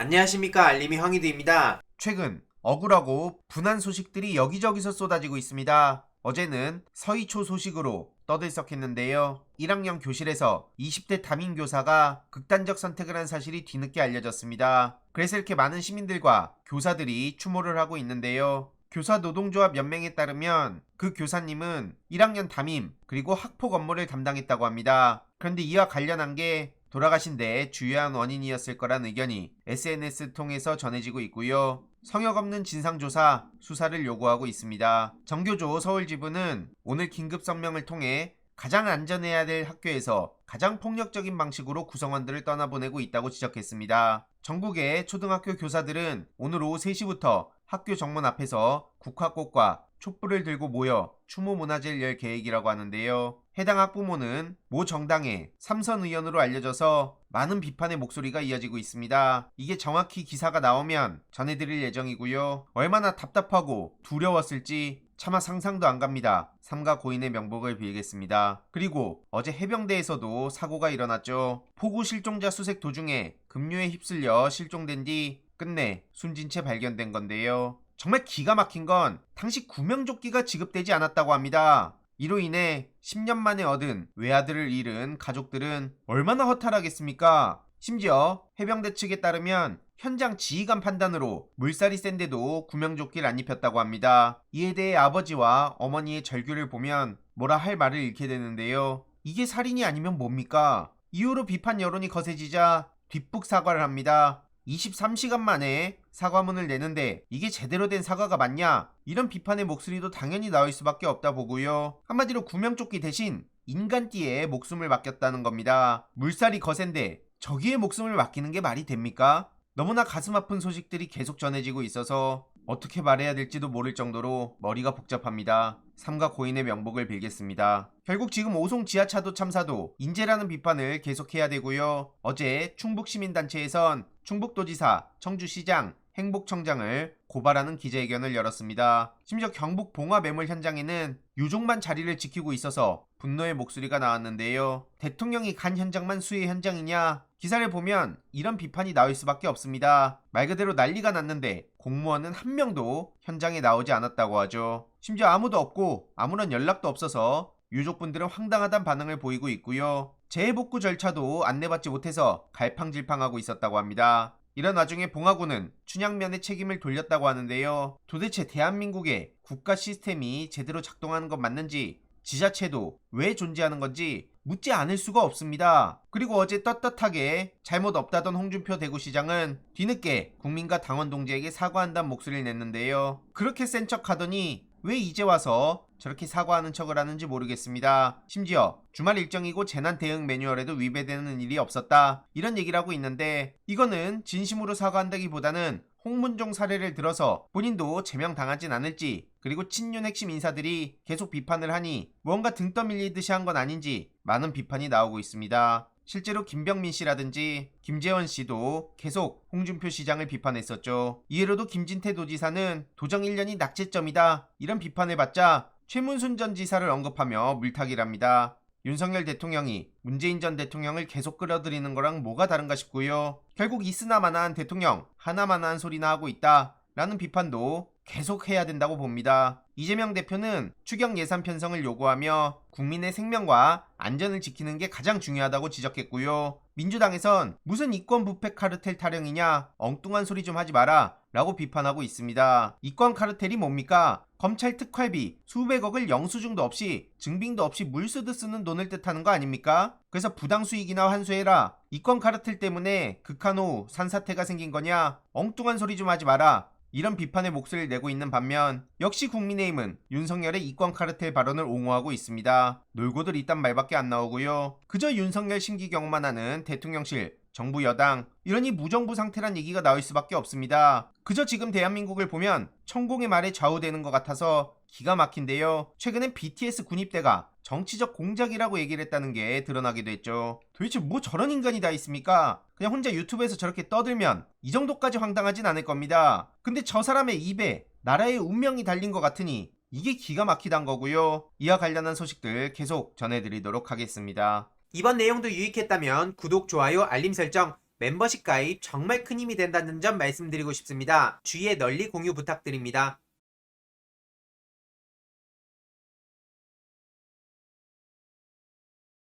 안녕하십니까, 알림이 황희두입니다. 최근 억울하고 분한 소식들이 여기저기서 쏟아지고 있습니다. 어제는 서희초 소식으로 떠들썩했는데요. 1학년 교실에서 20대 담임 교사가 극단적 선택을 한 사실이 뒤늦게 알려졌습니다. 그래서 이렇게 많은 시민들과 교사들이 추모를 하고 있는데요. 교사 노동조합 연맹에 따르면 그 교사님은 1학년 담임 그리고 학폭 업무를 담당했다고 합니다. 그런데 이와 관련한 게 돌아가신 데 주요한 원인이었을 거란 의견이 SNS 통해서 전해지고 있고요. 성역 없는 진상조사 수사를 요구하고 있습니다. 정교조 서울지부는 오늘 긴급 성명을 통해 가장 안전해야 될 학교에서 가장 폭력적인 방식으로 구성원들을 떠나보내고 있다고 지적했습니다. 전국의 초등학교 교사들은 오늘 오후 3시부터 학교 정문 앞에서 국화꽃과 촛불을 들고 모여 추모 문화제를 열 계획이라고 하는데요. 해당 학부모는 모 정당의 삼선 의원으로 알려져서 많은 비판의 목소리가 이어지고 있습니다. 이게 정확히 기사가 나오면 전해드릴 예정이고요. 얼마나 답답하고 두려웠을지 차마 상상도 안 갑니다. 삼가 고인의 명복을 빌겠습니다. 그리고 어제 해병대에서도 사고가 일어났죠. 포구 실종자 수색 도중에 급류에 휩쓸려 실종된 뒤 끝내 숨진 채 발견된 건데요. 정말 기가 막힌 건 당시 구명조끼가 지급되지 않았다고 합니다. 이로 인해 10년 만에 얻은 외아들을 잃은 가족들은 얼마나 허탈하겠습니까? 심지어 해병대 측에 따르면 현장 지휘관 판단으로 물살이 센데도 구명조끼를 안 입혔다고 합니다. 이에 대해 아버지와 어머니의 절규를 보면 뭐라 할 말을 잃게 되는데요. 이게 살인이 아니면 뭡니까? 이후로 비판 여론이 거세지자 뒷북 사과를 합니다. 23시간 만에 사과문을 내는데 이게 제대로 된 사과가 맞냐? 이런 비판의 목소리도 당연히 나올 수밖에 없다 보고요. 한마디로 구명조끼 대신 인간띠에 목숨을 맡겼다는 겁니다. 물살이 거센데 저기에 목숨을 맡기는 게 말이 됩니까? 너무나 가슴 아픈 소식들이 계속 전해지고 있어서 어떻게 말해야 될지도 모를 정도로 머리가 복잡합니다. 삼가 고인의 명복을 빌겠습니다. 결국 지금 오송 지하차도 참사도 인재라는 비판을 계속해야 되고요. 어제 충북시민단체에선 충북도지사, 청주시장, 행복청장을 고발하는 기자회견을 열었습니다. 심지어 경북 봉화 매물 현장에는 유족만 자리를 지키고 있어서 분노의 목소리가 나왔는데요. 대통령이 간 현장만 수해 현장이냐? 기사를 보면 이런 비판이 나올 수밖에 없습니다. 말 그대로 난리가 났는데 공무원은 한 명도 현장에 나오지 않았다고 하죠. 심지어 아무도 없고 아무런 연락도 없어서 유족분들은 황당하다는 반응을 보이고 있고요. 재해복구 절차도 안내받지 못해서 갈팡질팡하고 있었다고 합니다. 이런 와중에 봉화구는 춘향면의 책임을 돌렸다고 하는데요. 도대체 대한민국의 국가 시스템이 제대로 작동하는 건 맞는지, 지자체도 왜 존재하는 건지 묻지 않을 수가 없습니다. 그리고 어제 떳떳하게 잘못 없다던 홍준표 대구시장은 뒤늦게 국민과 당원 동지에게 사과한다는 목소리를 냈는데요. 그렇게 센 척하더니 왜 이제 와서 저렇게 사과하는 척을 하는지 모르겠습니다. 심지어 주말 일정이고 재난 대응 매뉴얼에도 위배되는 일이 없었다, 이런 얘기를 하고 있는데 이거는 진심으로 사과한다기보다는 홍문종 사례를 들어서 본인도 제명당하진 않을지, 그리고 친윤 핵심 인사들이 계속 비판을 하니 무언가 등 떠밀리듯이 한 건 아닌지 많은 비판이 나오고 있습니다. 실제로 김병민 씨라든지 김재원 씨도 계속 홍준표 시장을 비판했었죠. 이해로도 김진태 도지사는 도정 1년이 낙제점이다, 이런 비판을 받자 최문순 전 지사를 언급하며 물타기랍니다. 윤석열 대통령이 문재인 전 대통령을 계속 끌어들이는 거랑 뭐가 다른가 싶고요. 결국 있으나마나한 대통령 하나마나한 소리나 하고 있다 라는 비판도 계속 해야 된다고 봅니다. 이재명 대표는 추경 예산 편성을 요구하며 국민의 생명과 안전을 지키는 게 가장 중요하다고 지적했고요. 민주당에선 무슨 이권 부패 카르텔 타령이냐, 엉뚱한 소리 좀 하지 마라 라고 비판하고 있습니다. 이권 카르텔이 뭡니까? 검찰 특활비 수백억을 영수증도 없이 증빙도 없이 물 쓰듯 쓰는 돈을 뜻하는 거 아닙니까? 그래서 부당수익이나 환수해라, 이권 카르텔 때문에 극한 후 산사태가 생긴 거냐, 엉뚱한 소리 좀 하지 마라, 이런 비판의 목소리를 내고 있는 반면 역시 국민의힘은 윤석열의 이권 카르텔 발언을 옹호하고 있습니다. 놀고들 있단 말밖에 안 나오고요. 그저 윤석열 심기경만 하는 대통령실, 정부 여당, 이러니 무정부 상태란 얘기가 나올 수밖에 없습니다. 그저 지금 대한민국을 보면 천공의 말에 좌우되는 것 같아서 기가 막힌데요. 최근엔 BTS 군입대가 정치적 공작이라고 얘기를 했다는 게 드러나기도 했죠. 도대체 뭐 저런 인간이 다 있습니까? 그냥 혼자 유튜브에서 저렇게 떠들면 이 정도까지 황당하진 않을 겁니다. 근데 저 사람의 입에 나라의 운명이 달린 것 같으니 이게 기가 막히단 거고요. 이와 관련한 소식들 계속 전해드리도록 하겠습니다. 이번 내용도 유익했다면 구독, 좋아요, 알림 설정 멤버십 가입 정말 큰 힘이 된다는 점 말씀드리고 싶습니다. 주위에 널리 공유 부탁드립니다.